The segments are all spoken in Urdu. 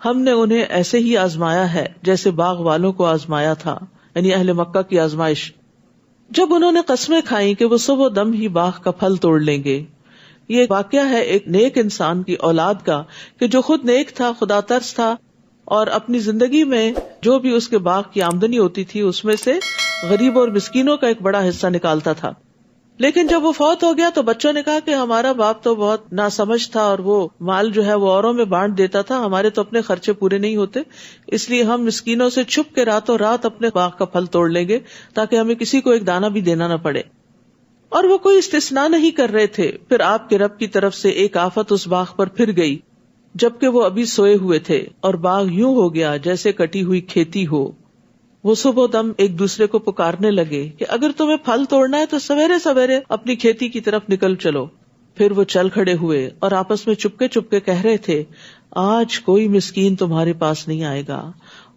ہم نے انہیں ایسے ہی آزمایا ہے جیسے باغ والوں کو آزمایا تھا، یعنی اہل مکہ کی آزمائش. جب انہوں نے قسمیں کھائیں کہ وہ صبح دم ہی باغ کا پھل توڑ لیں گے. یہ واقعہ ہے ایک نیک انسان کی اولاد کا کہ جو خود نیک تھا، خدا ترس تھا، اور اپنی زندگی میں جو بھی اس کے باغ کی آمدنی ہوتی تھی اس میں سے غریب اور مسکینوں کا ایک بڑا حصہ نکالتا تھا. لیکن جب وہ فوت ہو گیا تو بچوں نے کہا کہ ہمارا باپ تو بہت ناسمجھ تھا اور وہ مال جو ہے وہ اوروں میں بانٹ دیتا تھا، ہمارے تو اپنے خرچے پورے نہیں ہوتے، اس لیے ہم مسکینوں سے چھپ کے راتوں رات اپنے باغ کا پھل توڑ لیں گے تاکہ ہمیں کسی کو ایک دانہ بھی دینا نہ پڑے. اور وہ کوئی استثناء نہیں کر رہے تھے. پھر آپ کے رب کی طرف سے ایک آفت اس باغ پر پھر گئی جبکہ وہ ابھی سوئے ہوئے تھے، اور باغ یوں ہو گیا جیسے کٹی ہوئی کھیتی ہو. وہ صبح دم ایک دوسرے کو پکارنے لگے کہ اگر تمہیں پھل توڑنا ہے تو سویرے سویرے اپنی کھیتی کی طرف نکل چلو. پھر وہ چل کھڑے ہوئے اور آپس میں چپکے چپکے کہہ رہے تھے، آج کوئی مسکین تمہارے پاس نہیں آئے گا.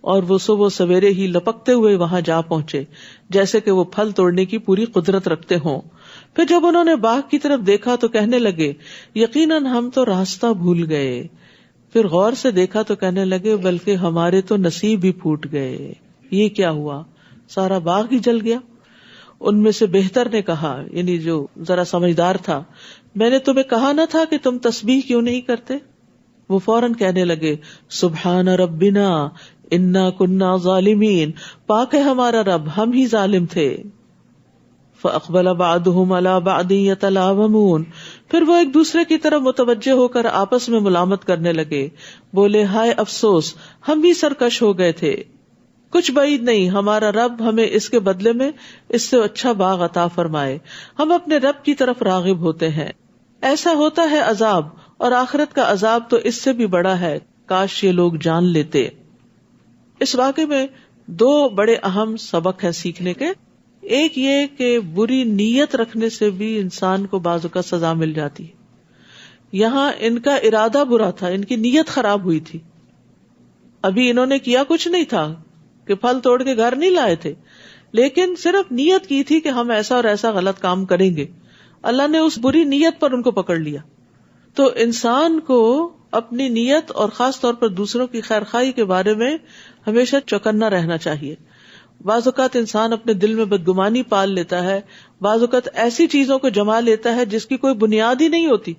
اور وہ صبح سویرے ہی لپکتے ہوئے وہاں جا پہنچے جیسے کہ وہ پھل توڑنے کی پوری قدرت رکھتے ہوں. پھر جب انہوں نے باغ کی طرف دیکھا تو کہنے لگے، یقیناً ہم تو راستہ بھول گئے. پھر غور سے دیکھا تو کہنے لگے، بلکہ ہمارے تو نصیب ہی پھوٹ گئے. یہ کیا ہوا؟ سارا باغ ہی جل گیا. ان میں سے بہتر نے کہا، یعنی جو ذرا سمجھدار تھا، میں نے تمہیں کہا نہ تھا کہ تم تسبیح کیوں نہیں کرتے؟ وہ فوراً کہنے لگے، سبحان ربنا انا کننا ظالمین، پاک ہے ہمارا رب، ہم ہی ظالم تھے. فاقبل بعضهم على بعض يتلاومون، پھر وہ ایک دوسرے کی طرف متوجہ ہو کر آپس میں ملامت کرنے لگے. بولے، ہائے افسوس، ہم بھی سرکش ہو گئے تھے. کچھ بعید نہیں، ہمارا رب ہمیں اس کے بدلے میں اس سے اچھا باغ عطا فرمائے. ہم اپنے رب کی طرف راغب ہوتے ہیں. ایسا ہوتا ہے عذاب، اور آخرت کا عذاب تو اس سے بھی بڑا ہے. کاش یہ لوگ جان لیتے. اس واقعے میں دو بڑے اہم سبق ہیں سیکھنے کے. ایک یہ کہ بری نیت رکھنے سے بھی انسان کو بعض اوقات سزا مل جاتی ہے. یہاں ان کا ارادہ برا تھا، ان کی نیت خراب ہوئی تھی. ابھی انہوں نے کیا کچھ نہیں تھا کہ پھل توڑ کے گھر نہیں لائے تھے، لیکن صرف نیت کی تھی کہ ہم ایسا اور ایسا غلط کام کریں گے. اللہ نے اس بری نیت پر ان کو پکڑ لیا. تو انسان کو اپنی نیت اور خاص طور پر دوسروں کی خیر خواہی کے بارے میں ہمیشہ چوکنا رہنا چاہیے. بعض اوقات انسان اپنے دل میں بدگمانی پال لیتا ہے، بعض اوقات ایسی چیزوں کو جما لیتا ہے جس کی کوئی بنیاد ہی نہیں ہوتی،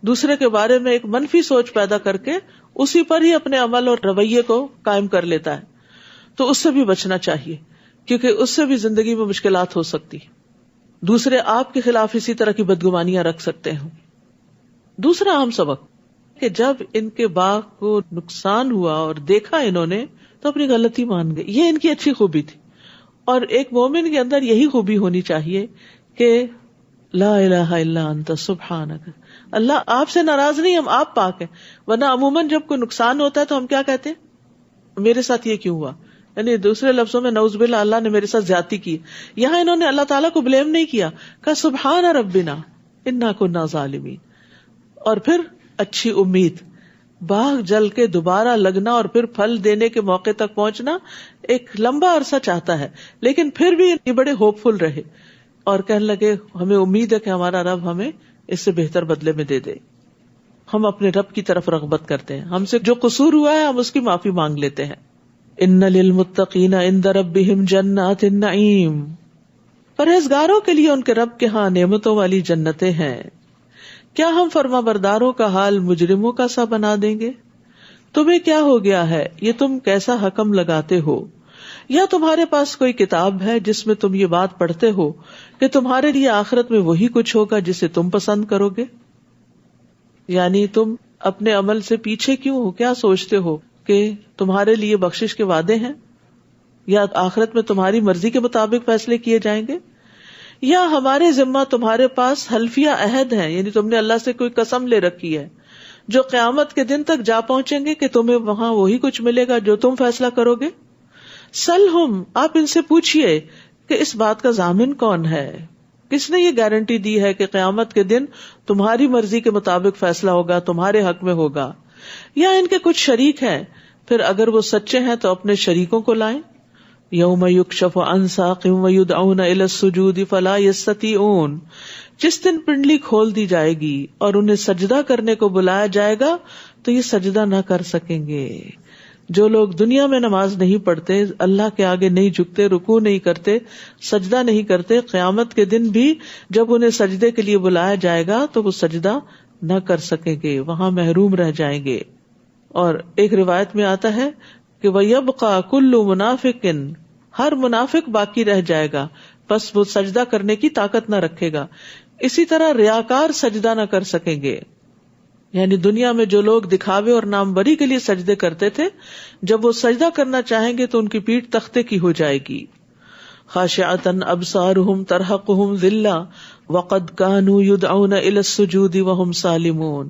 دوسرے کے بارے میں ایک منفی سوچ پیدا کر کے اسی پر ہی اپنے عمل اور رویے کو قائم کر لیتا ہے. تو اس سے بھی بچنا چاہیے، کیونکہ اس سے بھی زندگی میں مشکلات ہو سکتی. دوسرے آپ کے خلاف اسی طرح کی بدگمانیاں رکھ سکتے ہیں. دوسرا اہم سبق کہ جب ان کے باغ کو نقصان ہوا اور دیکھا انہوں نے تو اپنی غلطی مان گئے. یہ ان کی اچھی خوبی تھی، اور ایک مومن کے اندر یہی خوبی ہونی چاہیے کہ لا الہ الا انت سبحانک، اللہ آپ سے ناراض نہیں، ہم آپ پاک ہیں. ورنہ عموماً جب کوئی نقصان ہوتا ہے تو ہم کیا کہتے ہیں، میرے ساتھ یہ کیوں ہوا، یعنی دوسرے لفظوں میں نعوذ باللہ اللہ نے میرے ساتھ زیادتی کی. یہاں انہوں نے اللہ تعالیٰ کو بلیم نہیں کیا، کہا سبحان ربنا انا کنا ظالمین. اور پھر اچھی امید، باغ جل کے دوبارہ لگنا اور پھر پھل دینے کے موقع تک پہنچنا ایک لمبا عرصہ چاہتا ہے، لیکن پھر بھی یہ بڑے ہوپ فل رہے اور کہنے لگے ہمیں امید ہے کہ ہمارا رب ہمیں اس سے بہتر بدلے میں دے دے. ہم اپنے رب کی طرف رغبت کرتے ہیں، ہم سے جو قصور ہوا ہے ہم اس کی معافی مانگ لیتے ہیں. ان للمتقین عند ربهم جنات النعیم، پرہیزگاروں کے لیے ان کے رب کے ہاں نعمتوں والی جنتیں ہیں. کیا ہم فرما برداروں کا حال مجرموں کا سا بنا دیں گے؟ تمہیں کیا ہو گیا ہے، یہ تم کیسا حکم لگاتے ہو؟ یا تمہارے پاس کوئی کتاب ہے جس میں تم یہ بات پڑھتے ہو کہ تمہارے لیے آخرت میں وہی کچھ ہوگا جسے تم پسند کرو گے؟ یعنی تم اپنے عمل سے پیچھے کیوں ہو؟ کیا سوچتے ہو کہ تمہارے لیے بخشش کے وعدے ہیں، یا آخرت میں تمہاری مرضی کے مطابق فیصلے کیے جائیں گے؟ یا ہمارے ذمہ تمہارے پاس حلفیہ عہد ہے، یعنی تم نے اللہ سے کوئی قسم لے رکھی ہے جو قیامت کے دن تک جا پہنچیں گے کہ تمہیں وہاں وہی کچھ ملے گا جو تم فیصلہ کرو گے؟ سلہم، آپ ان سے پوچھئے کہ اس بات کا ضامن کون ہے، کس نے یہ گارنٹی دی ہے کہ قیامت کے دن تمہاری مرضی کے مطابق فیصلہ ہوگا، تمہارے حق میں ہوگا؟ یا ان کے کچھ شریک ہیں، پھر اگر وہ سچے ہیں تو اپنے شریکوں کو لائیں. یوم یکشف عن ساق ویدعون الی السجود فلا یستطیعون، جس دن پنڈلی کھول دی جائے گی اور انہیں سجدہ کرنے کو بلایا جائے گا تو یہ سجدہ نہ کر سکیں گے. جو لوگ دنیا میں نماز نہیں پڑھتے، اللہ کے آگے نہیں جھکتے، رکوع نہیں کرتے، سجدہ نہیں کرتے، قیامت کے دن بھی جب انہیں سجدے کے لیے بلایا جائے گا تو وہ سجدہ نہ کر سکیں گے، وہاں محروم رہ جائیں گے. اور ایک روایت میں آتا ہے کہ وَيَبْقَى كُلُّ مُنَافِقٍ، ہر منافق باقی رہ جائے گا، بس وہ سجدہ کرنے کی طاقت نہ رکھے گا. اسی طرح ریاکار سجدہ نہ کر سکیں گے، یعنی دنیا میں جو لوگ دکھاوے اور ناموری کے لیے سجدے کرتے تھے، جب وہ سجدہ کرنا چاہیں گے تو ان کی پیٹھ تختے کی ہو جائے گی. خاشعۃ ابصارہم ترہقہم ذلہ وقد کانوا یدعون الی السجود وہم سالمون،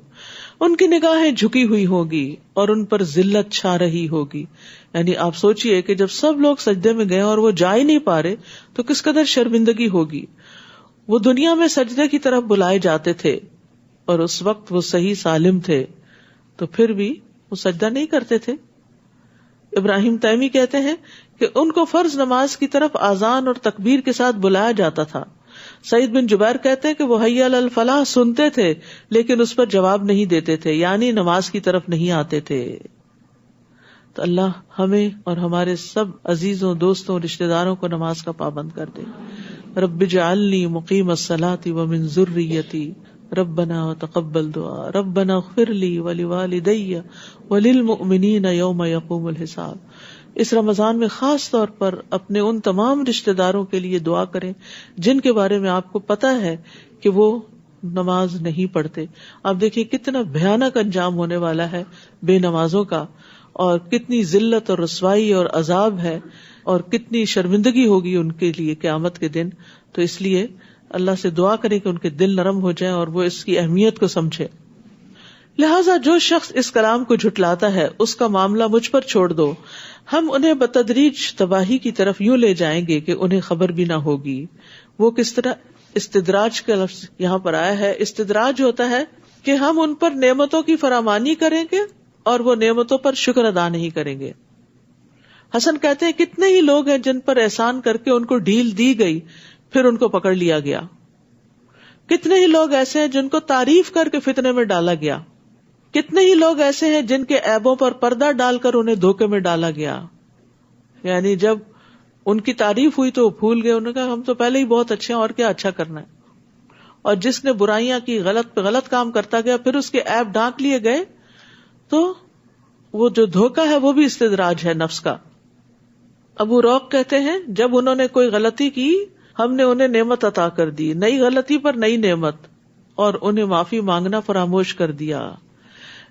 ان کی نگاہیں جھکی ہوئی ہوگی اور ان پر ذلت چھا رہی ہوگی. یعنی آپ سوچئے کہ جب سب لوگ سجدے میں گئے اور وہ جا ہی نہیں پا رہے تو کس قدر شرمندگی ہوگی. وہ دنیا میں سجدے کی طرف بلائے جاتے تھے اور اس وقت وہ صحیح سالم تھے، تو پھر بھی وہ سجدہ نہیں کرتے تھے. ابراہیم تیمی کہتے ہیں کہ ان کو فرض نماز کی طرف آذان اور تکبیر کے ساتھ بلایا جاتا تھا. سعید بن جبیر کہتے ہیں کہ وہ حی علی الفلاح سنتے تھے لیکن اس پر جواب نہیں دیتے تھے، یعنی نماز کی طرف نہیں آتے تھے. تو اللہ ہمیں اور ہمارے سب عزیزوں، دوستوں، رشتہ داروں کو نماز کا پابند کر دے. رب اجعلنی مقیم الصلاۃ ومن ذریتی ربنا وتقبل دعا ربنا اغفر لی ولوالدی وللمؤمنین یوم یقوم الحساب. اس رمضان میں خاص طور پر اپنے ان تمام رشتہ داروں کے لیے دعا کریں جن کے بارے میں آپ کو پتا ہے کہ وہ نماز نہیں پڑھتے. آپ دیکھیں کتنا بھیانک انجام ہونے والا ہے بے نمازوں کا، اور کتنی ذلت اور رسوائی اور عذاب ہے، اور کتنی شرمندگی ہوگی ان کے لیے قیامت کے دن. تو اس لیے اللہ سے دعا کریں کہ ان کے دل نرم ہو جائیں اور وہ اس کی اہمیت کو سمجھے. لہٰذا جو شخص اس کلام کو جھٹلاتا ہے اس کا معاملہ مجھ پر چھوڑ دو، ہم انہیں بتدریج تباہی کی طرف یوں لے جائیں گے کہ انہیں خبر بھی نہ ہوگی. وہ کس طرح؟ استدراج کا لفظ یہاں پر آیا ہے. استدراج ہوتا ہے کہ ہم ان پر نعمتوں کی فراوانی کریں گے اور وہ نعمتوں پر شکر ادا نہیں کریں گے. حسن کہتے ہیں کتنے ہی لوگ ہیں جن پر احسان کر کے ان کو ڈھیل دی گئی پھر ان کو پکڑ لیا گیا. کتنے ہی لوگ ایسے ہیں جن کو تعریف کر کے فتنے میں ڈالا گیا. کتنے ہی لوگ ایسے ہیں جن کے عیبوں پر پردہ ڈال کر انہیں دھوکے میں ڈالا گیا. یعنی جب ان کی تعریف ہوئی تو وہ بھول گئے، انہوں نے کہا ہم تو پہلے ہی بہت اچھے ہیں اور کیا اچھا کرنا ہے. اور جس نے برائیاں کی، غلط پہ غلط کام کرتا گیا، پھر اس کے عیب ڈھانک لیے گئے، تو وہ جو دھوکہ ہے وہ بھی استدراج ہے نفس کا. ابو روق کہتے ہیں جب انہوں نے کوئی غلطی کی ہم نے انہیں نعمت عطا کر دی، نئی غلطی پر نئی نعمت، اور انہیں معافی مانگنا فراموش کر دیا.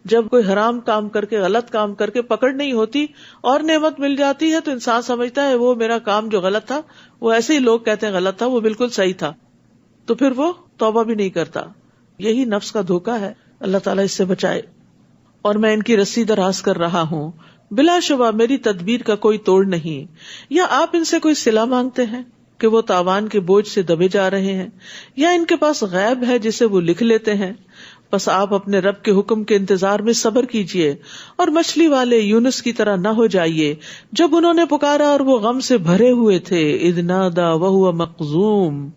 جب کوئی حرام کام کر کے، غلط کام کر کے پکڑ نہیں ہوتی اور نعمت مل جاتی ہے تو انسان سمجھتا ہے وہ میرا کام جو غلط تھا، وہ ایسے ہی لوگ کہتے ہیں غلط تھا، وہ بالکل صحیح تھا، تو پھر وہ توبہ بھی نہیں کرتا. یہی نفس کا دھوکہ ہے. اللہ تعالیٰ اس سے بچائے. اور میں ان کی رسی دراز کر رہا ہوں، بلا شبہ میری تدبیر کا کوئی توڑ نہیں. یا آپ ان سے کوئی صلہ مانگتے ہیں کہ وہ تاوان کے بوجھ سے دبے جا رہے ہیں، یا ان کے پاس غیب ہے جسے وہ لکھ لیتے ہیں. بس آپ اپنے رب کے حکم کے انتظار میں صبر کیجئے اور مچھلی والے یونس کی طرح نہ ہو جائیے جب انہوں نے پکارا اور وہ غم سے بھرے ہوئے تھے. اذ نادا وہو مقذوم،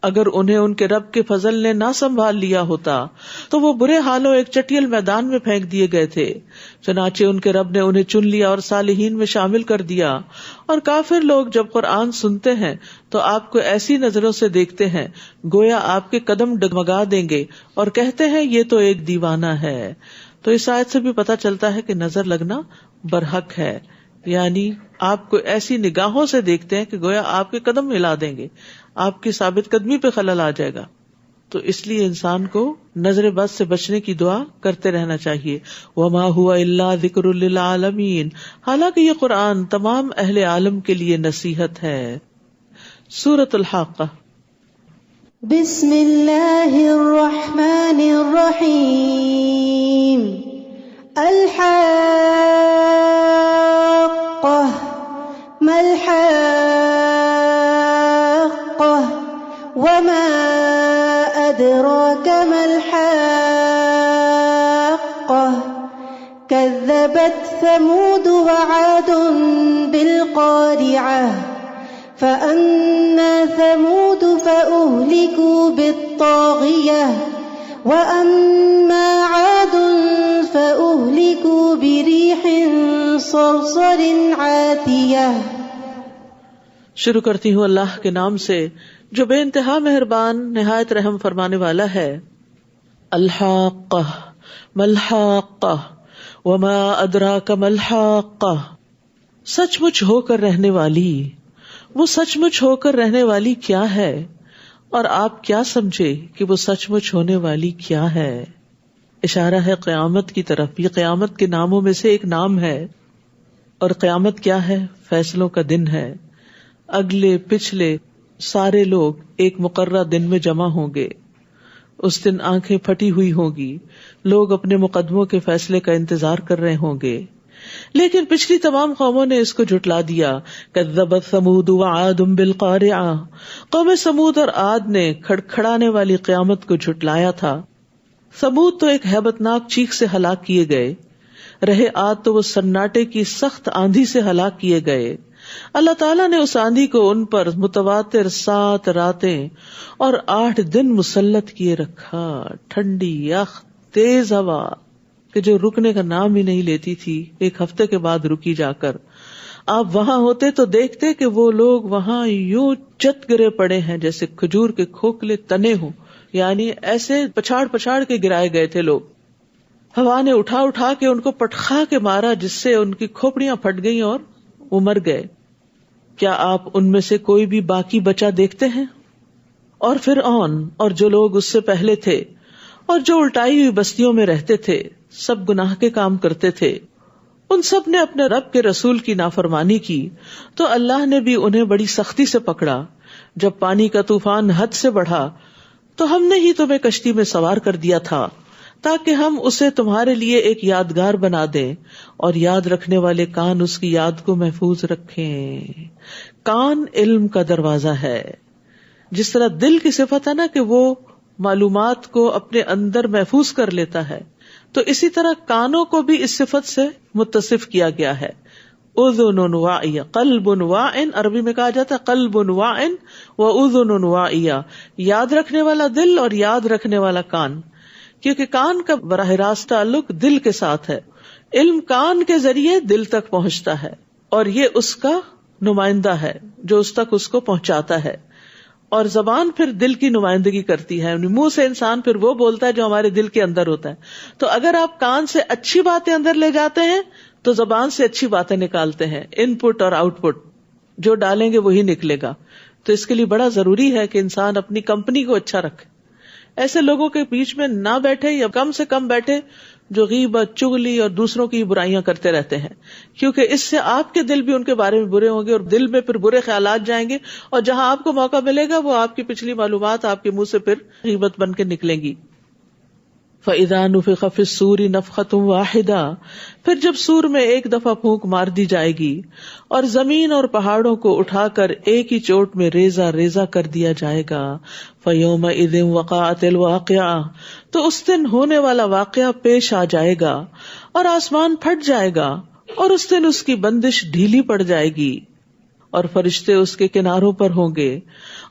اگر انہیں ان کے رب کے فضل نے نہ سنبھال لیا ہوتا تو وہ برے حالوں ایک چٹیل میدان میں پھینک دیے گئے تھے. چنانچہ ان کے رب نے انہیں چن لیا اور صالحین میں شامل کر دیا. اور کافر لوگ جب قرآن سنتے ہیں تو آپ کو ایسی نظروں سے دیکھتے ہیں گویا آپ کے قدم ڈگمگا دیں گے اور کہتے ہیں یہ تو ایک دیوانہ ہے. تو اس آیت سے بھی پتہ چلتا ہے کہ نظر لگنا برحق ہے، یعنی آپ کو ایسی نگاہوں سے دیکھتے ہیں کہ گویا آپ کے قدم ہلا دیں گے، آپ کی ثابت قدمی پہ خلل آ جائے گا. تو اس لیے انسان کو نظر بد سے بچنے کی دعا کرتے رہنا چاہیے. وما هو الا ذکر للعالمین، حالانکہ یہ قرآن تمام اہل عالم کے لیے نصیحت ہے. سورۃ الحاقہ. بسم اللہ الرحمن الرحیم. الحاقہ ما الحاقہ وما أدراك ما الحاقة كذبت ثمود وعاد بالقارعة فأما ثمود فأهلكوا بالطاغية وأما عاد فأهلكوا فأهلكوا بريح صرصر عاتية. شروع کرتی ہوں اللہ کے نام سے جو بے انتہا مہربان نہایت رحم فرمانے والا ہے. الحاقہ ملحاقہ وما ادراک ملحاقہ. سچ مچ ہو کر رہنے والی، وہ سچ مچ ہو کر رہنے والی کیا ہے، اور آپ کیا سمجھے کہ وہ سچ مچ ہونے والی کیا ہے. اشارہ ہے قیامت کی طرف. یہ قیامت کے ناموں میں سے ایک نام ہے. اور قیامت کیا ہے؟ فیصلوں کا دن ہے. اگلے پچھلے سارے لوگ ایک مقررہ دن میں جمع ہوں گے. اس دن آنکھیں پھٹی ہوئی ہوں گی، لوگ اپنے مقدموں کے فیصلے کا انتظار کر رہے ہوں گے. لیکن پچھلی تمام قوموں نے اس کو جھٹلا دیا. کذبت ثمود وعاد بالقارعہ. قوم ثمود اور عاد نے کھڑکھڑانے والی قیامت کو جھٹلایا تھا. ثمود تو ایک ہیبتناک چیخ سے ہلاک کیے گئے، رہے عاد تو وہ سناٹے کی سخت آندھی سے ہلاک کیے گئے. اللہ تعالیٰ نے اس آندھی کو ان پر متواتر 7 راتیں اور 8 دن مسلط کیے رکھا. ٹھنڈی یخ تیز ہوا کہ جو رکنے کا نام ہی نہیں لیتی تھی، ایک ہفتے کے بعد رکی جا کر. آپ وہاں ہوتے تو دیکھتے کہ وہ لوگ وہاں یوں چت گرے پڑے ہیں جیسے کھجور کے کھوکھلے تنے ہوں، یعنی ایسے پچھاڑ پچھاڑ کے گرائے گئے تھے لوگ. ہوا نے اٹھا اٹھا کے ان کو پٹخا کے مارا، جس سے ان کی کھوپڑیاں پھٹ گئیں اور وہ مر گئے. کیا آپ ان میں سے کوئی بھی باقی بچا دیکھتے ہیں؟ اور فرعون اور جو لوگ اس سے پہلے تھے اور جو الٹائی ہوئی بستیوں میں رہتے تھے، سب گناہ کے کام کرتے تھے. ان سب نے اپنے رب کے رسول کی نافرمانی کی تو اللہ نے بھی انہیں بڑی سختی سے پکڑا. جب پانی کا طوفان حد سے بڑھا تو ہم نے ہی تمہیں کشتی میں سوار کر دیا تھا تاکہ ہم اسے تمہارے لیے ایک یادگار بنا دیں، اور یاد رکھنے والے کان اس کی یاد کو محفوظ رکھیں. کان علم کا دروازہ ہے. جس طرح دل کی صفت ہے نا کہ وہ معلومات کو اپنے اندر محفوظ کر لیتا ہے، تو اسی طرح کانوں کو بھی اس صفت سے متصف کیا گیا ہے. اذن واعیہ، قلب واعن، عربی میں کہا جاتا ہے قلب واعن و اذن واعیہ، یاد رکھنے والا دل اور یاد رکھنے والا کان. کیونکہ کان کا براہ راست تعلق دل کے ساتھ ہے. علم کان کے ذریعے دل تک پہنچتا ہے اور یہ اس کا نمائندہ ہے جو اس تک اس کو پہنچاتا ہے. اور زبان پھر دل کی نمائندگی کرتی ہے. منہ سے انسان پھر وہ بولتا ہے جو ہمارے دل کے اندر ہوتا ہے. تو اگر آپ کان سے اچھی باتیں اندر لے جاتے ہیں تو زبان سے اچھی باتیں نکالتے ہیں. ان پٹ اور آؤٹ پٹ جو ڈالیں گے وہی نکلے گا. تو اس کے لیے بڑا ضروری ہے کہ انسان اپنی کمپنی کو اچھا رکھے. ایسے لوگوں کے بیچ میں نہ بیٹھے یا کم سے کم بیٹھے جو غیبت، چغلی اور دوسروں کی برائیاں کرتے رہتے ہیں، کیونکہ اس سے آپ کے دل بھی ان کے بارے میں برے ہوں گے اور دل میں پھر برے خیالات جائیں گے، اور جہاں آپ کو موقع ملے گا وہ آپ کی پچھلی معلومات آپ کے منہ سے پھر غیبت بن کے نکلیں گی. فَإِذَا نُفِخَ فِي الصُّورِ نَفْخَةٌ وَاحِدَةٌ، پھر جب سور میں ایک دفعہ پھونک مار دی جائے گی اور زمین اور پہاڑوں کو اٹھا کر ایک ہی چوٹ میں ریزہ ریزہ کر دیا جائے گا. فَيَوْمَئِذٍ وَقَعَتِ الْوَاقِعَةُ، تو اس دن ہونے والا واقعہ پیش آ جائے گا اور آسمان پھٹ جائے گا اور اس دن اس کی بندش ڈھیلی پڑ جائے گی اور فرشتے اس کے کناروں پر ہوں گے.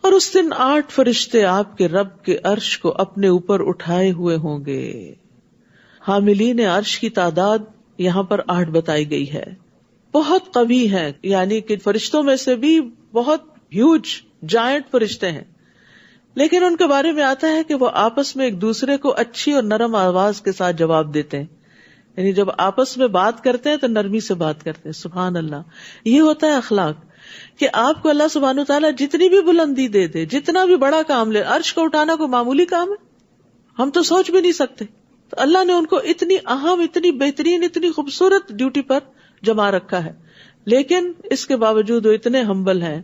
اور اس دن 8 فرشتے آپ کے رب کے عرش کو اپنے اوپر اٹھائے ہوئے ہوں گے. حاملین عرش کی تعداد یہاں پر 8 بتائی گئی ہے. بہت قوی ہے، یعنی کہ فرشتوں میں سے بھی بہت ہیوج جائنٹ فرشتے ہیں، لیکن ان کے بارے میں آتا ہے کہ وہ آپس میں ایک دوسرے کو اچھی اور نرم آواز کے ساتھ جواب دیتے ہیں. یعنی جب آپس میں بات کرتے ہیں تو نرمی سے بات کرتے ہیں. سبحان اللہ. یہ ہوتا ہے اخلاق کہ آپ کو اللہ سبحانہ وتعالیٰ جتنی بھی بلندی دے دے، جتنا بھی بڑا کام لے، عرش کو اٹھانا کوئی معمولی کام ہے؟ ہم تو سوچ بھی نہیں سکتے. تو اللہ نے ان کو اتنی اہم، اتنی بہترین، اتنی خوبصورت ڈیوٹی پر جما رکھا ہے، لیکن اس کے باوجود وہ اتنے ہمبل ہیں.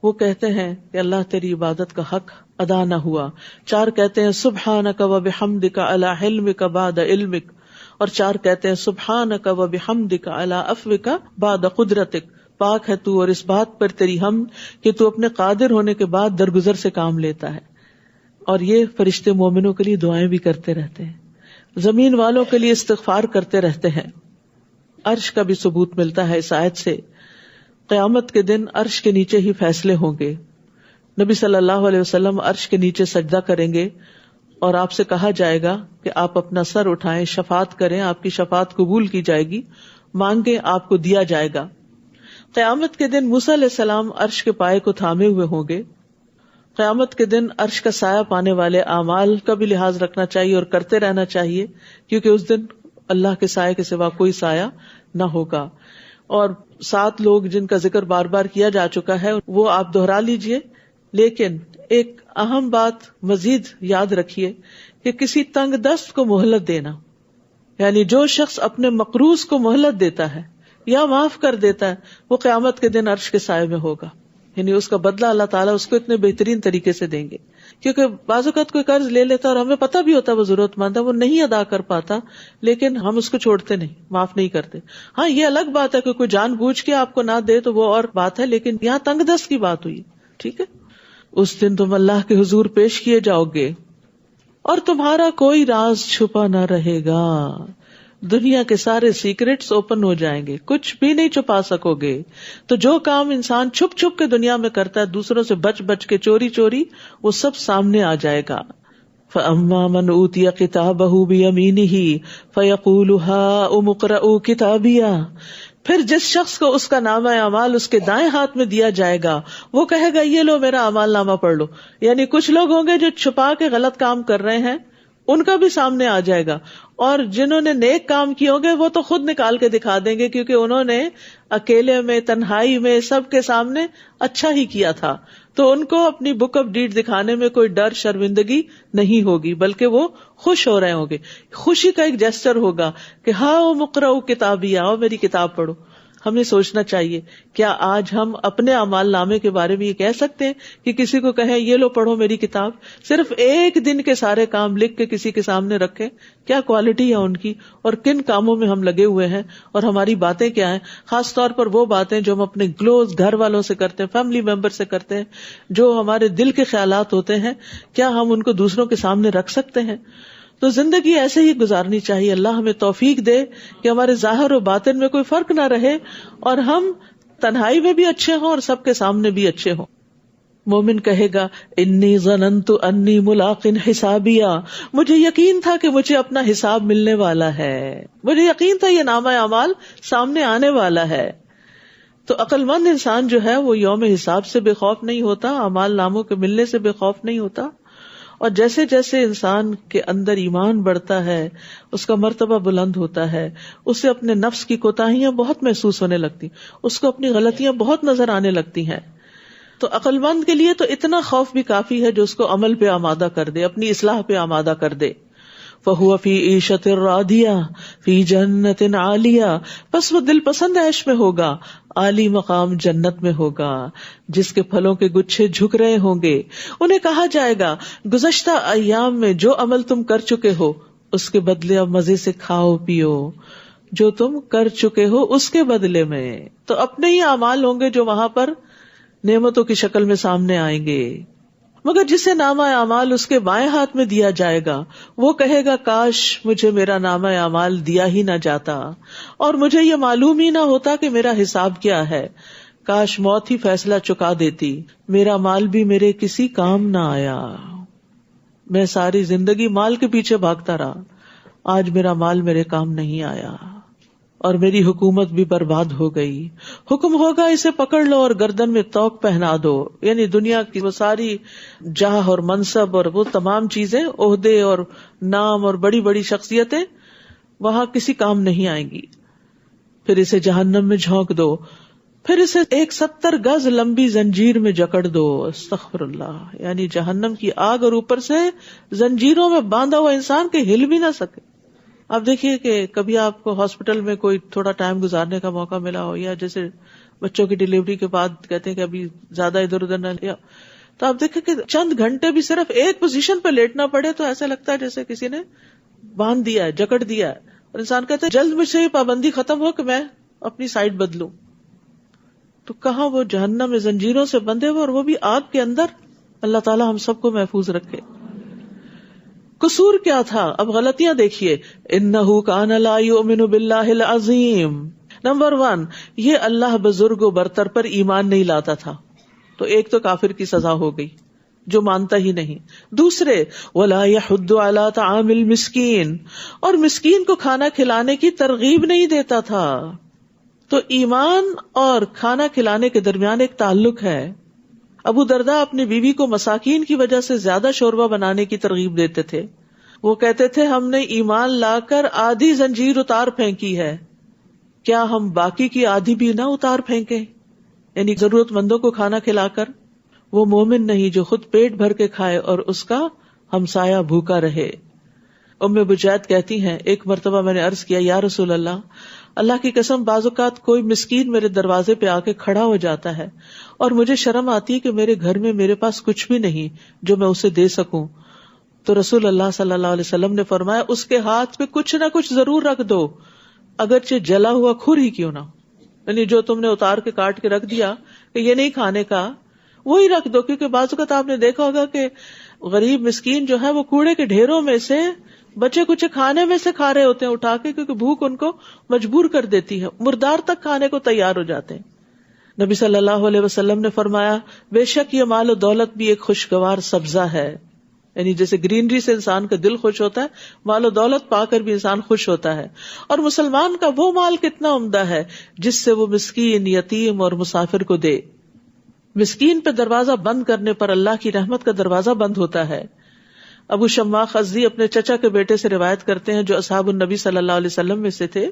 وہ کہتے ہیں کہ اللہ تیری عبادت کا حق ادا نہ ہوا. 4 کہتے ہیں سبحانک و بحمدک علی حلمک بعد علمک، اور 4 کہتے ہیں سبحانک و بحمدک علی عفوک بعد قدرتک. پاک ہے تو اور اس بات پر تیری حمد کہ تو اپنے قادر ہونے کے بعد درگزر سے کام لیتا ہے. اور یہ فرشتے مومنوں کے لیے دعائیں بھی کرتے رہتے ہیں، زمین والوں کے لیے استغفار کرتے رہتے ہیں. عرش کا بھی ثبوت ملتا ہے اس آیت سے. قیامت کے دن عرش کے نیچے ہی فیصلے ہوں گے. نبی صلی اللہ علیہ وسلم عرش کے نیچے سجدہ کریں گے اور آپ سے کہا جائے گا کہ آپ اپنا سر اٹھائیں، شفاعت کریں، آپ کی شفاعت قبول کی جائے گی، مانگیں آپ کو دیا جائے گا۔ قیامت کے دن موسیٰ علیہ السلام عرش کے پائے کو تھامے ہوئے ہوں گے۔ قیامت کے دن عرش کا سایہ پانے والے اعمال کا بھی لحاظ رکھنا چاہیے اور کرتے رہنا چاہیے، کیونکہ اس دن اللہ کے سائے کے سوا کوئی سایہ نہ ہوگا۔ اور 7 لوگ جن کا ذکر بار بار کیا جا چکا ہے وہ آپ دہرا لیجئے، لیکن ایک اہم بات مزید یاد رکھیے کہ کسی تنگ دست کو مہلت دینا، یعنی جو شخص اپنے مقروض کو مہلت دیتا ہے یا معاف کر دیتا ہے، وہ قیامت کے دن عرش کے سائے میں ہوگا، یعنی اس کا بدلہ اللہ تعالیٰ اس کو اتنے بہترین طریقے سے دیں گے۔ کیونکہ بعض اوقات کوئی قرض لے لیتا اور ہمیں پتہ بھی ہوتا ہے وہ ضرورت مند ہے، وہ نہیں ادا کر پاتا، لیکن ہم اس کو چھوڑتے نہیں، معاف نہیں کرتے۔ ہاں یہ الگ بات ہے کہ کوئی جان بوجھ کے آپ کو نہ دے تو وہ اور بات ہے، لیکن یہاں تنگ دست کی بات ہوئی، ٹھیک ہے۔ اس دن تم اللہ کے حضور پیش کیے جاؤ گے اور تمہارا کوئی راز چھپا نہ رہے گا، دنیا کے سارے سیکرٹس اوپن ہو جائیں گے، کچھ بھی نہیں چھپا سکو گے۔ تو جو کام انسان چھپ چھپ کے دنیا میں کرتا ہے، دوسروں سے بچ بچ کے، چوری چوری، وہ سب سامنے آ جائے گا۔ فَأَمَّا مَنْ أُوتِيَ كِتَابَهُ بِيَمِينِهِ فَيَقُولُ هَاؤُمُ اقْرَءُوا كِتَابِيَهْ، پھر جس شخص کو اس کا نامہ اعمال اس کے دائیں ہاتھ میں دیا جائے گا، وہ کہے گا یہ لو میرا اعمال نامہ پڑھ لو۔ یعنی کچھ لوگ ہوں گے جو چھپا کے غلط کام کر رہے ہیں، ان کا بھی سامنے آ جائے گا، اور جنہوں نے نیک کام کیے ہوں گے وہ تو خود نکال کے دکھا دیں گے، کیونکہ انہوں نے اکیلے میں، تنہائی میں، سب کے سامنے اچھا ہی کیا تھا، تو ان کو اپنی بک آف ڈیڈ دکھانے میں کوئی ڈر، شرمندگی نہیں ہوگی، بلکہ وہ خوش ہو رہے ہوں گے۔ خوشی کا ایک جیسچر ہوگا کہ ہاؤ مقرؤ کتابی، آؤ میری کتاب پڑھو۔ ہمیں سوچنا چاہیے، کیا آج ہم اپنے اعمال نامے کے بارے میں یہ کہہ سکتے ہیں کہ کسی کو کہیں یہ لو پڑھو میری کتاب؟ صرف ایک دن کے سارے کام لکھ کے کسی کے سامنے رکھیں، کیا کوالٹی ہے ان کی، اور کن کاموں میں ہم لگے ہوئے ہیں، اور ہماری باتیں کیا ہیں؟ خاص طور پر وہ باتیں جو ہم اپنے کلوز گھر والوں سے کرتے ہیں، فیملی ممبر سے کرتے ہیں، جو ہمارے دل کے خیالات ہوتے ہیں، کیا ہم ان کو دوسروں کے سامنے رکھ سکتے ہیں؟ تو زندگی ایسے ہی گزارنی چاہیے۔ اللہ ہمیں توفیق دے کہ ہمارے ظاہر و باطن میں کوئی فرق نہ رہے، اور ہم تنہائی میں بھی اچھے ہوں اور سب کے سامنے بھی اچھے ہوں۔ مومن کہے گا انی ظننت انی ملاق حسابیہ، مجھے یقین تھا کہ مجھے اپنا حساب ملنے والا ہے، مجھے یقین تھا یہ نامہ اعمال سامنے آنے والا ہے۔ تو عقل مند انسان جو ہے وہ یوم حساب سے بے خوف نہیں ہوتا، اعمال ناموں کے ملنے سے بے خوف نہیں ہوتا۔ اور جیسے جیسے انسان کے اندر ایمان بڑھتا ہے، اس کا مرتبہ بلند ہوتا ہے، اسے اپنے نفس کی کوتاہیاں بہت محسوس ہونے لگتی، اس کو اپنی غلطیاں بہت نظر آنے لگتی ہیں۔ تو عقل مند کے لیے تو اتنا خوف بھی کافی ہے جو اس کو عمل پہ آمادہ کر دے، اپنی اصلاح پہ آمادہ کر دے۔ فَهُوَ فِي عِيشَةٍ رَاضِيَةٍ فِي جَنَّةٍ عَالِيَةٍ، پس وہ دل پسند عیش میں ہوگا، عالی مقام جنت میں ہوگا، جس کے پھلوں کے گچھے جھک رہے ہوں گے۔ انہیں کہا جائے گا گزشتہ ایام میں جو عمل تم کر چکے ہو اس کے بدلے اب مزے سے کھاؤ پیو، جو تم کر چکے ہو اس کے بدلے میں۔ تو اپنے ہی اعمال ہوں گے جو وہاں پر نعمتوں کی شکل میں سامنے آئیں گے۔ مگر جسے نامہ اعمال اس کے بائیں ہاتھ میں دیا جائے گا، وہ کہے گا کاش مجھے میرا نامہ اعمال دیا ہی نہ جاتا، اور مجھے یہ معلوم ہی نہ ہوتا کہ میرا حساب کیا ہے، کاش موت ہی فیصلہ چکا دیتی، میرا مال بھی میرے کسی کام نہ آیا، میں ساری زندگی مال کے پیچھے بھاگتا رہا، آج میرا مال میرے کام نہیں آیا، اور میری حکومت بھی برباد ہو گئی۔ حکم ہوگا اسے پکڑ لو اور گردن میں توق پہنا دو، یعنی دنیا کی وہ ساری جاہ اور منصب اور وہ تمام چیزیں، عہدے اور نام اور بڑی بڑی شخصیتیں وہاں کسی کام نہیں آئیں گی۔ پھر اسے جہنم میں جھونک دو، پھر اسے 70 گز لمبی زنجیر میں جکڑ دو، استغفر اللہ، یعنی جہنم کی آگ، اور اوپر سے زنجیروں میں باندھا ہوا انسان کے ہل بھی نہ سکے۔ آپ دیکھیے کہ کبھی آپ کو ہاسپٹل میں کوئی تھوڑا ٹائم گزارنے کا موقع ملا ہو، یا جیسے بچوں کی ڈیلیوری کے بعد کہتے ہیں کہ ابھی زیادہ ادھر ادھر نہ لیا، تو آپ دیکھیں کہ چند گھنٹے بھی صرف ایک پوزیشن پہ لیٹنا پڑے تو ایسا لگتا ہے جیسے کسی نے باندھ دیا ہے، جکڑ دیا ہے، اور انسان کہتا ہے جلد مجھ سے یہ پابندی ختم ہو کہ میں اپنی سائڈ بدلوں۔ تو کہاں وہ جہنم میں زنجیروں سے بندھے ہوئے، اور وہ بھی آگ کے اندر۔ اللہ تعالی ہم سب کو محفوظ رکھے۔ قصور کیا تھا؟ اب غلطیاں دیکھیے۔ انہ کان لا یؤمن باللہ العظیم، نمبر 1، یہ اللہ بزرگ و برتر پر ایمان نہیں لاتا تھا، تو ایک تو کافر کی سزا ہو گئی، جو مانتا ہی نہیں. دوسرے وَلَا يَحُضُّ عَلَىٰ طَعَامِ الْمِسْكِينِ، اور مسکین کو کھانا کھلانے کی ترغیب نہیں دیتا تھا. تو ایمان اور کھانا کھلانے کے درمیان ایک تعلق ہے. ابو درداء اپنی بیوی کو مساکین کی وجہ سے زیادہ شوربہ بنانے کی ترغیب دیتے تھے. وہ کہتے تھے ہم نے ایمان لا کر آدھی زنجیر اتار پھینکی ہے، کیا ہم باقی کی آدھی بھی نہ اتار پھینکیں؟ یعنی ضرورت مندوں کو کھانا کھلا کر. وہ مومن نہیں جو خود پیٹ بھر کے کھائے اور اس کا ہمسایہ بھوکا رہے. ام بجید کہتی ہیں ایک مرتبہ میں نے عرض کیا یا رسول اللہ کی قسم بعض اوقات کوئی مسکین میرے دروازے پہ آ کے کھڑا ہو جاتا ہے اور مجھے شرم آتی ہے کہ میرے گھر میں میرے پاس کچھ بھی نہیں جو میں اسے دے سکوں. تو رسول اللہ صلی اللہ علیہ وسلم نے فرمایا اس کے ہاتھ پہ کچھ نہ کچھ ضرور رکھ دو، اگرچہ جلا ہوا کھر ہی کیوں نہ. یعنی جو تم نے اتار کے کاٹ کے رکھ دیا کہ یہ نہیں کھانے کا، وہی رکھ دو. کیونکہ بعض اوقات آپ نے دیکھا ہوگا کہ غریب مسکین جو ہے وہ کوڑے کے ڈھیروں میں سے بچے کچھ کھانے میں سے کھا رہے ہوتے ہیں اٹھا کے، کیونکہ بھوک ان کو مجبور کر دیتی ہے، مردار تک کھانے کو تیار ہو جاتے ہیں. نبی صلی اللہ علیہ وسلم نے فرمایا بے شک یہ مال و دولت بھی ایک خوشگوار سبزہ ہے. یعنی جیسے گرینری سے انسان کا دل خوش ہوتا ہے، مال و دولت پا کر بھی انسان خوش ہوتا ہے. اور مسلمان کا وہ مال کتنا عمدہ ہے جس سے وہ مسکین، یتیم اور مسافر کو دے. مسکین پہ دروازہ بند کرنے پر اللہ کی رحمت کا دروازہ بند ہوتا ہے. ابو شماخ ازدی اپنے چچا کے بیٹے سے روایت کرتے ہیں جو اصحاب النبی صلی اللہ علیہ وسلم میں سے تھے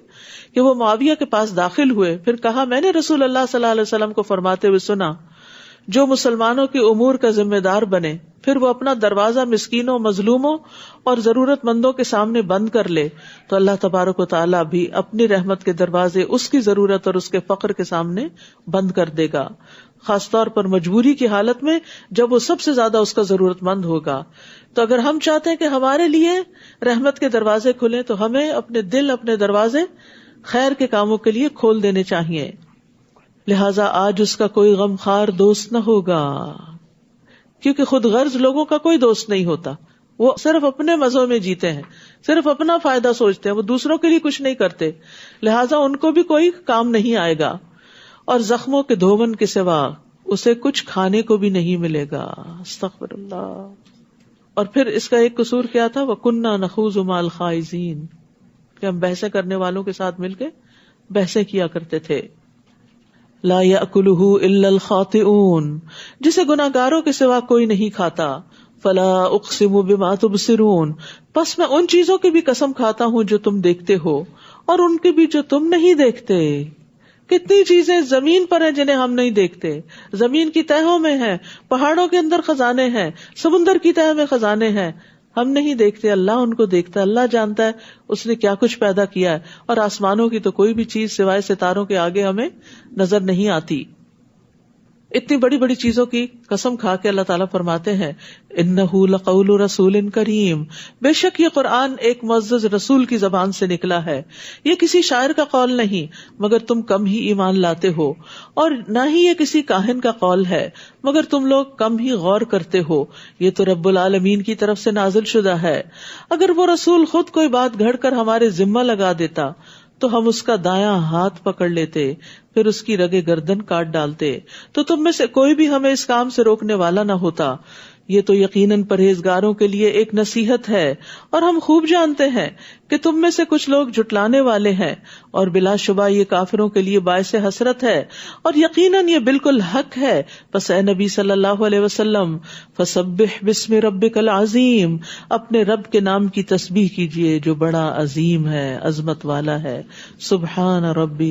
کہ وہ معاویہ کے پاس داخل ہوئے، پھر کہا میں نے رسول اللہ صلی اللہ علیہ وسلم کو فرماتے ہوئے سنا جو مسلمانوں کے امور کا ذمہ دار بنے پھر وہ اپنا دروازہ مسکینوں، مظلوموں اور ضرورت مندوں کے سامنے بند کر لے تو اللہ تبارک و تعالیٰ بھی اپنی رحمت کے دروازے اس کی ضرورت اور اس کے فقر کے سامنے بند کر دے گا، خاص طور پر مجبوری کی حالت میں جب وہ سب سے زیادہ اس کا ضرورت مند ہوگا. تو اگر ہم چاہتے ہیں کہ ہمارے لیے رحمت کے دروازے کھلیں تو ہمیں اپنے دل، اپنے دروازے خیر کے کاموں کے لیے کھول دینے چاہیے. لہٰذا آج اس کا کوئی غم خوار دوست نہ ہوگا، کیونکہ خود غرض لوگوں کا کوئی دوست نہیں ہوتا. وہ صرف اپنے مزوں میں جیتے ہیں، صرف اپنا فائدہ سوچتے ہیں، وہ دوسروں کے لیے کچھ نہیں کرتے، لہٰذا ان کو بھی کوئی کام نہیں آئے گا. اور زخموں کے دھوون کے سوا اسے کچھ کھانے کو بھی نہیں ملے گا. استغفر اللہ. اور پھر اس کا ایک قصور کیا تھا، وَكُنَّا نَخُوضُ مَعَ الْخَائِضِينَ، کہ ہم بحثیں کرنے والوں کے ساتھ مل کے بحثیں کیا کرتے تھے. لا يأكله الا الخاطئون، جسے گناہگاروں کے سوا کوئی نہیں کھاتا. فلا اقسم بما تبصرون، پس میں ان چیزوں کی بھی قسم کھاتا ہوں جو تم دیکھتے ہو اور ان کی بھی جو تم نہیں دیکھتے. کتنی چیزیں زمین پر ہیں جنہیں ہم نہیں دیکھتے، زمین کی تہوں میں ہیں، پہاڑوں کے اندر خزانے ہیں، سمندر کی تہ میں خزانے ہیں، ہم نہیں دیکھتے، اللہ ان کو دیکھتا ہے، اللہ جانتا ہے اس نے کیا کچھ پیدا کیا ہے. اور آسمانوں کی تو کوئی بھی چیز سوائے ستاروں کے آگے ہمیں نظر نہیں آتی. اتنی بڑی بڑی چیزوں کی قسم کھا کے اللہ تعالیٰ فرماتے ہیں انہ لقول رسول کریم، بے شک یہ قرآن ایک معزز رسول کی زبان سے نکلا ہے، یہ کسی شاعر کا قول نہیں مگر تم کم ہی ایمان لاتے ہو، اور نہ ہی یہ کسی کاہن کا قول ہے مگر تم لوگ کم ہی غور کرتے ہو، یہ تو رب العالمین کی طرف سے نازل شدہ ہے. اگر وہ رسول خود کوئی بات گھڑ کر ہمارے ذمہ لگا دیتا تو ہم اس کا دایاں ہاتھ پکڑ لیتے، پھر اس کی رگے گردن کاٹ ڈالتے، تو تم میں سے کوئی بھی ہمیں اس کام سے روکنے والا نہ ہوتا. یہ تو یقیناً پرہیزگاروں کے لیے ایک نصیحت ہے، اور ہم خوب جانتے ہیں کہ تم میں سے کچھ لوگ جھٹلانے والے ہیں، اور بلا شبہ یہ کافروں کے لیے باعث حسرت ہے، اور یقیناً یہ بالکل حق ہے. پس اے نبی صلی اللہ علیہ وسلم فسبح بسم ربک العظیم، اپنے رب کے نام کی تسبیح کیجئے جو بڑا عظیم ہے، عظمت والا ہے. سبحان ربی